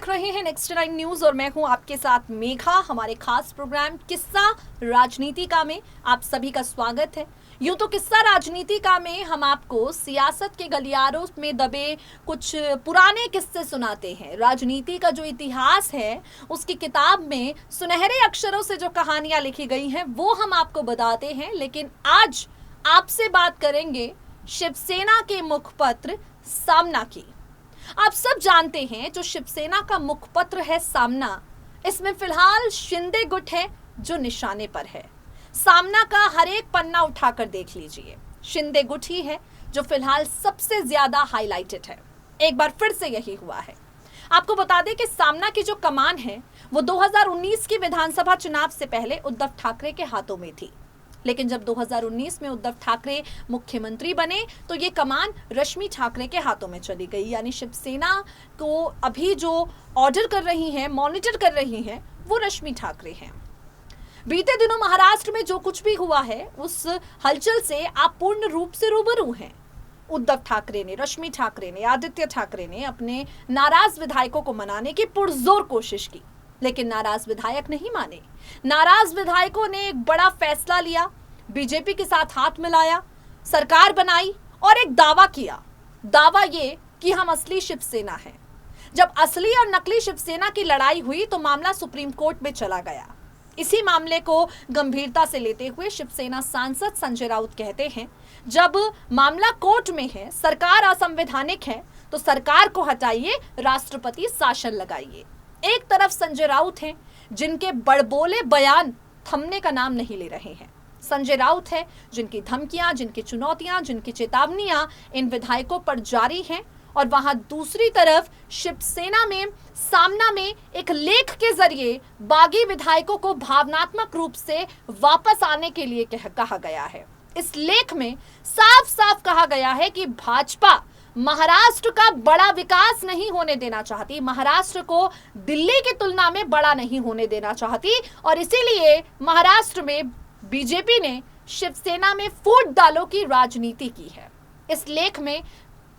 देख रहे हैं नेक्स्ट 9 न्यूज और मैं हूं आपके साथ मेघा। हमारे खास प्रोग्राम किस्सा राजनीतिका में आप सभी का स्वागत है। यूं तो किस्सा राजनीतिका में हम आपको सियासत के गलियारों में दबे कुछ पुराने किस्से सुनाते हैं। राजनीति का जो इतिहास है उसकी किताब में सुनहरे अक्षरों से जो कहानियां लिखी गई हैं वो हम आपको बताते हैं। लेकिन आज आपसे बात करेंगे शिवसेना के मुखपत्र सामना की। आप सब जानते हैं जो शिवसेना का मुखपत्र है सामना, इसमें फिलहाल शिंदे गुट है जो निशाने पर है। सामना का हर एक पन्ना उठाकर देख लीजिए, शिंदे गुट ही है जो फिलहाल सबसे ज्यादा हाईलाइटेड है। एक बार फिर से यही हुआ है। आपको बता दें कि सामना की जो कमान है वो 2019 की विधानसभा चुनाव से पहले उद्धव ठाकरे के हाथों में थी, लेकिन जब 2019 में उद्धव ठाकरे मुख्यमंत्री बने तो ये कमान रश्मि ठाकरे के हाथों में चली गई। यानी शिवसेना को अभी जो ऑर्डर कर रही हैं, मॉनिटर कर रही हैं, वो रश्मि ठाकरे हैं। बीते दिनों महाराष्ट्र में जो कुछ भी हुआ है उस हलचल से आप पूर्ण रूप से रूबरू हैं। उद्धव ठाकरे ने, रश्मि ठाकरे ने, आदित्य ठाकरे ने अपने नाराज विधायकों को मनाने की पुरजोर कोशिश की, लेकिन नाराज विधायक नहीं माने। नाराज विधायकों ने एक बड़ा फैसला लिया, बीजेपी के साथ हाथ मिलाया, सरकार बनाई और एक दावा किया। दावा ये कि हम असली शिवसेना हैं। जब असली और नकली शिवसेना की लड़ाई हुई तो मामला सुप्रीम कोर्ट में चला गया। इसी मामले को गंभीरता से लेते हुए शिवसेना सांसद संजय राउत कहते हैं, जब मामला कोर्ट में है, सरकार असंवैधानिक है, तो सरकार को हटाइए, राष्ट्रपति शासन लगाइए। एक तरफ संजय राउत हैं जिनके बड़बोले बयान थमने का नाम नहीं ले रहे हैं। संजय राउत है जिनकी धमकियां, जिनकी चुनौतियां, जिनकी चेतावनियां इन विधायकों पर जारी हैं, और वहां दूसरी तरफ शिवसेना में सामना में एक लेख के जरिए बागी विधायकों को भावनात्मक रूप से वापस आने के लिए कहा गया है। इस लेख में साफ साफ कहा गया है कि भाजपा महाराष्ट्र का बड़ा विकास नहीं होने देना चाहती, महाराष्ट्र को दिल्ली की तुलना में बड़ा नहीं होने देना चाहती, और इसीलिए महाराष्ट्र में बीजेपी ने शिवसेना में फूट डालो की राजनीति की है। इस लेख में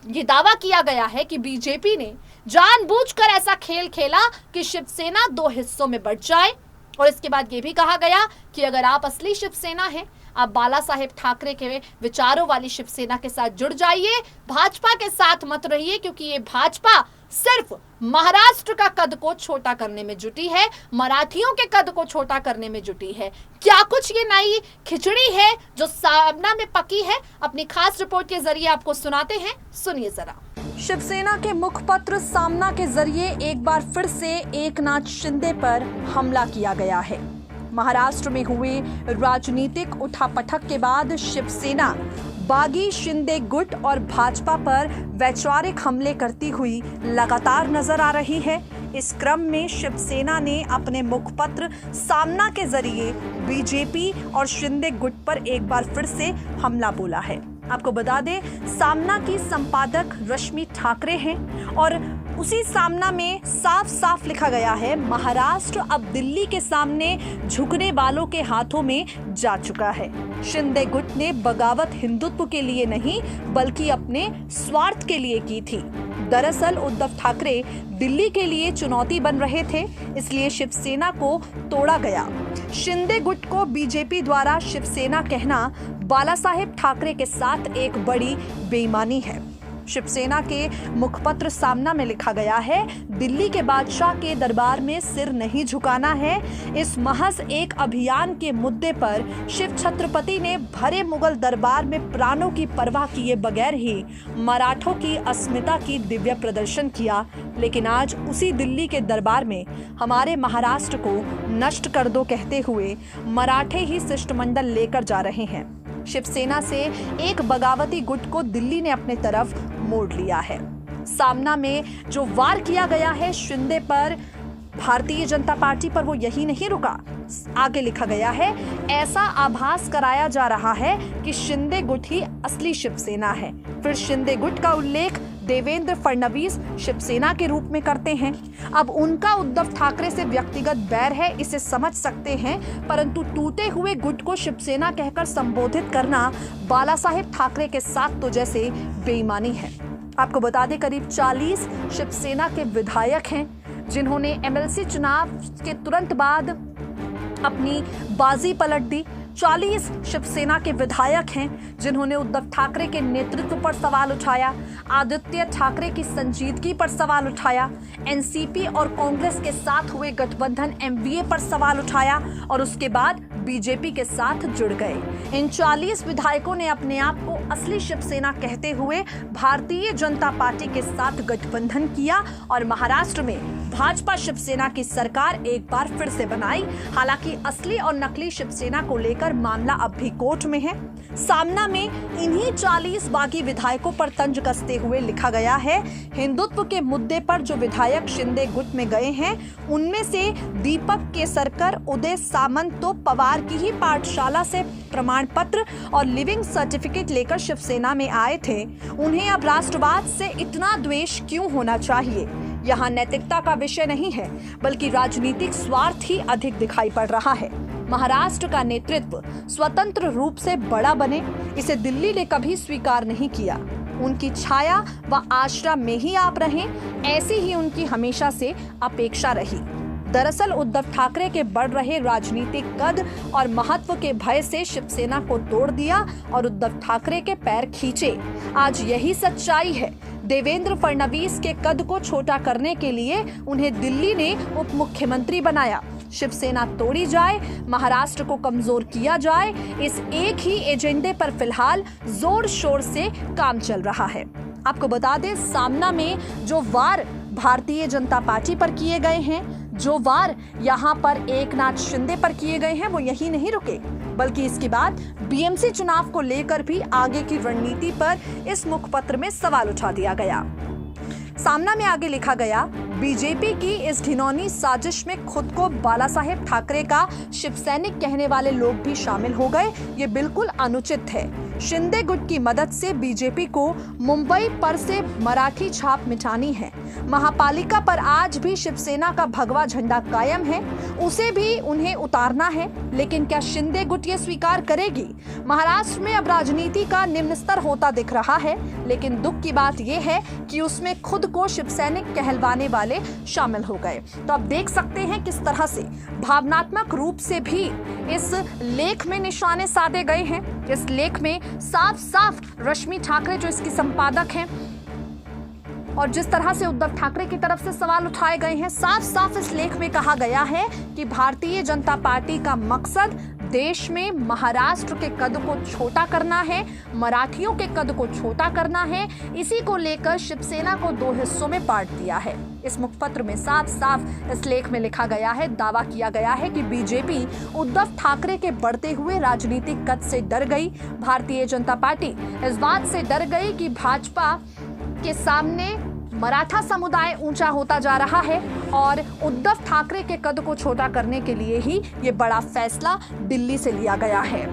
यह दावा किया गया है कि बीजेपी ने जानबूझकर ऐसा खेल खेला कि शिवसेना दो हिस्सों में बंट जाए, और इसके बाद यह भी कहा गया कि अगर आप असली शिवसेना हैं, आप बाला साहेब ठाकरे के विचारों वाली शिवसेना के साथ जुड़ जाइए, भाजपा के साथ मत रहिए, क्योंकि ये भाजपा सिर्फ महाराष्ट्र का कद को छोटा करने में जुटी है, मराठियों के कद को छोटा करने में जुटी है। क्या कुछ ये नई खिचड़ी है जो सामना में पकी है, अपनी खास रिपोर्ट के जरिए आपको सुनाते हैं, सुनिए जरा। शिवसेना के मुखपत्र सामना के जरिए एक बार फिर से एकनाथ शिंदे पर हमला किया गया है। महाराष्ट्र में हुए राजनीतिक उठापटक के बाद शिवसेना बागी शिंदे गुट और भाजपा पर वैचारिक हमले करती हुई लगातार नजर आ रही है। इस क्रम में शिवसेना ने अपने मुखपत्र सामना के जरिए बीजेपी और शिंदे गुट पर एक बार फिर से हमला बोला है। आपको बता दें, सामना की संपादक रश्मि ठाकरे हैं और उसी सामना में साफ साफ लिखा गया है, महाराष्ट्र अब दिल्ली के सामने झुकने वालों के हाथों में जा चुका है। शिंदे गुट ने बगावत हिंदुत्व के लिए नहीं बल्कि अपने स्वार्थ के लिए की थी। दरअसल उद्धव ठाकरे दिल्ली के लिए चुनौती बन रहे थे, इसलिए शिवसेना को तोड़ा गया। शिंदे गुट को बीजेपी द्वारा शिवसेना कहना बाला साहेब ठाकरे के साथ एक बड़ी बेईमानी है। शिवसेना के मुखपत्र सामना में लिखा गया है, दिल्ली के बादशाह के दरबार में सिर नहीं झुकाना है। इस महज एक अभियान के मुद्दे पर शिव छत्रपति ने भरे मुगल दरबार में प्राणों की परवाह किए बगैर ही मराठों की अस्मिता की दिव्य प्रदर्शन किया, लेकिन आज उसी दिल्ली के दरबार में हमारे महाराष्ट्र को नष्ट कर दो कहते हुए मराठे ही शिष्टमंडल लेकर जा रहे हैं। शिवसेना से एक बगावती गुट को दिल्ली ने अपने तरफ मोड़ लिया है। सामना में जो वार किया गया है शिंदे पर, भारतीय जनता पार्टी पर, वो यही नहीं रुका। आगे लिखा गया है, ऐसा आभास कराया जा रहा है कि शिंदे गुट ही असली शिवसेना है। फिर शिंदे गुट का उल्लेख देवेंद्र फडणवीस शिवसेना के रूप में करते हैं। अब उनका उद्धव ठाकरे से व्यक्तिगत बैर है, इसे समझ सकते हैं, परंतु टूटे हुए गुट को शिवसेना कहकर संबोधित करना बाला साहेब ठाकरे के साथ तो जैसे बेईमानी है। आपको बता दें, करीब 40 शिवसेना के विधायक हैं जिन्होंने एमएलसी चुनाव के तुरंत बाद अपनी बाजी पलट दी। 40 शिवसेना के विधायक हैं जिन्होंने उद्धव ठाकरे के नेतृत्व पर सवाल उठाया, आदित्य ठाकरे की संजीदगी पर सवाल उठाया, एनसीपी और कांग्रेस के साथ हुए गठबंधन एमवीए पर सवाल उठाया और उसके बाद बीजेपी के साथ जुड़ गए। इन 40 विधायकों ने अपने आप को असली शिवसेना कहते हुए भारतीय जनता पार्टी के साथ गठबंधन किया और महाराष्ट्र में भाजपा शिवसेना की सरकार एक बार फिर से बनाई। हालांकि असली और नकली शिवसेना को लेकर मामला अब भी कोर्ट में है। सामना में इन्हीं 40 बागी विधायकों पर तंज कसते हुए लिखा गया है, हिंदुत्व के मुद्दे पर जो विधायक शिंदे गुट में गए हैं उनमें से दीपक केसरकर, उदय सामंत तो पवार की ही पाठशाला से प्रमाण पत्र और लिविंग सर्टिफिकेट लेकर शिवसेना में आए थे। उन्हें अब राष्ट्रवाद से इतना द्वेष क्यों होना चाहिए? यहाँ नैतिकता का विषय नहीं है बल्कि राजनीतिक स्वार्थ ही अधिक दिखाई पड़ रहा है। महाराष्ट्र का नेतृत्व स्वतंत्र रूप से बड़ा बने, इसे दिल्ली ने कभी स्वीकार नहीं किया। उनकी छाया व आश्रम में ही आप रहें, ऐसी ही उनकी हमेशा से अपेक्षा रही। दरअसल उद्धव ठाकरे के बढ़ रहे राजनीतिक कद और महत्व के भय से शिवसेना को तोड़ दिया और उद्धव ठाकरे के पैर खींचे। आज यही सच्चाई है। देवेंद्र फडणवीस के कद को छोटा करने के लिए उन्हें दिल्ली ने उप मुख्यमंत्री बनाया। शिवसेना तोड़ी जाए, महाराष्ट्र को कमजोर किया जाए, इस एक ही एजेंडे पर फिलहाल जोर शोर से काम चल रहा है। आपको बता दें, सामना में जो वार भारतीय जनता पार्टी पर किए गए हैं, जो वार यहाँ पर एकनाथ शिंदे पर किए गए हैं, वो यही नहीं रुके बल्कि इसके बाद बीएमसी चुनाव को लेकर भी आगे की रणनीति पर इस मुखपत्र में सवाल उठा दिया गया। सामना में आगे लिखा गया, बीजेपी की इस घिनौनी साजिश में खुद को बाला साहेब ठाकरे का शिवसैनिक कहने वाले लोग भी शामिल हो गए। ये बिल्कुल अनुचित है। शिंदे गुट की मदद से बीजेपी को मुंबई पर से मराठी छाप मिटानी है। महापालिका पर आज भी शिवसेना का भगवा झंडा कायम है, उसे भी उन्हें उतारना है। लेकिन क्या शिंदे गुट ये स्वीकार करेगी? महाराष्ट्र में अब राजनीति का निम्न स्तर होता दिख रहा है, लेकिन दुख की बात यह है कि उसमें खुद को शिवसैनिक कहलवाने वाले शामिल हो गए। तो अब देख सकते हैं किस तरह से भावनात्मक रूप से भी इस लेख में निशाने साधे गए हैं। इस लेख में साफ साफ रश्मि ठाकरे जो इसकी संपादक हैं और जिस तरह से उद्धव ठाकरे की तरफ से सवाल उठाए गए हैं, साफ साफ इस लेख में कहा गया है कि भारतीय जनता पार्टी का मकसद देश में महाराष्ट्र के कद को छोटा करना है, मराठियों के कद को छोटा करना है। इसी को लेकर शिवसेना को दो हिस्सों में बांट दिया है। इस मुखपत्र में साफ साफ इस लेख में लिखा गया है, दावा किया गया है कि बीजेपी उद्धव ठाकरे के बढ़ते हुए राजनीतिक कद से डर गई। भारतीय जनता पार्टी इस बात से डर गई कि भाजपा के सामने मराठा समुदाय ऊंचा होता जा रहा है और उद्धव ठाकरे के कद को छोटा करने के लिए ही ये बड़ा फैसला दिल्ली से लिया गया है।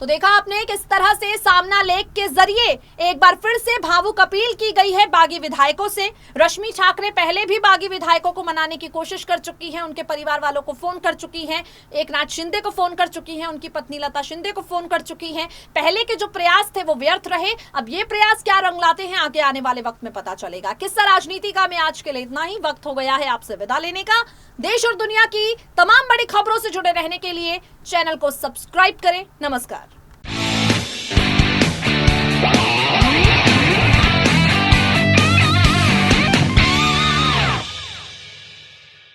तो देखा आपने किस तरह से सामना लेख के जरिए एक बार फिर से भावुक अपील की गई है बागी विधायकों से। रश्मि ठाकरे पहले भी बागी विधायकों को मनाने की कोशिश कर चुकी हैं, उनके परिवार वालों को फोन कर चुकी हैं, एकनाथ शिंदे को फोन कर चुकी हैं, उनकी पत्नी लता शिंदे को फोन कर चुकी हैं। पहले के जो प्रयास थे वो व्यर्थ रहे। अब ये प्रयास क्या रंग लाते हैं आगे आने वाले वक्त में पता चलेगा। किस्सा राजनीति का में आज के लिए इतना ही। वक्त हो गया है आपसे विदा लेने का। देश और दुनिया की तमाम बड़ी खबरों से जुड़े रहने के लिए चैनल को सब्सक्राइब करें। नमस्कार।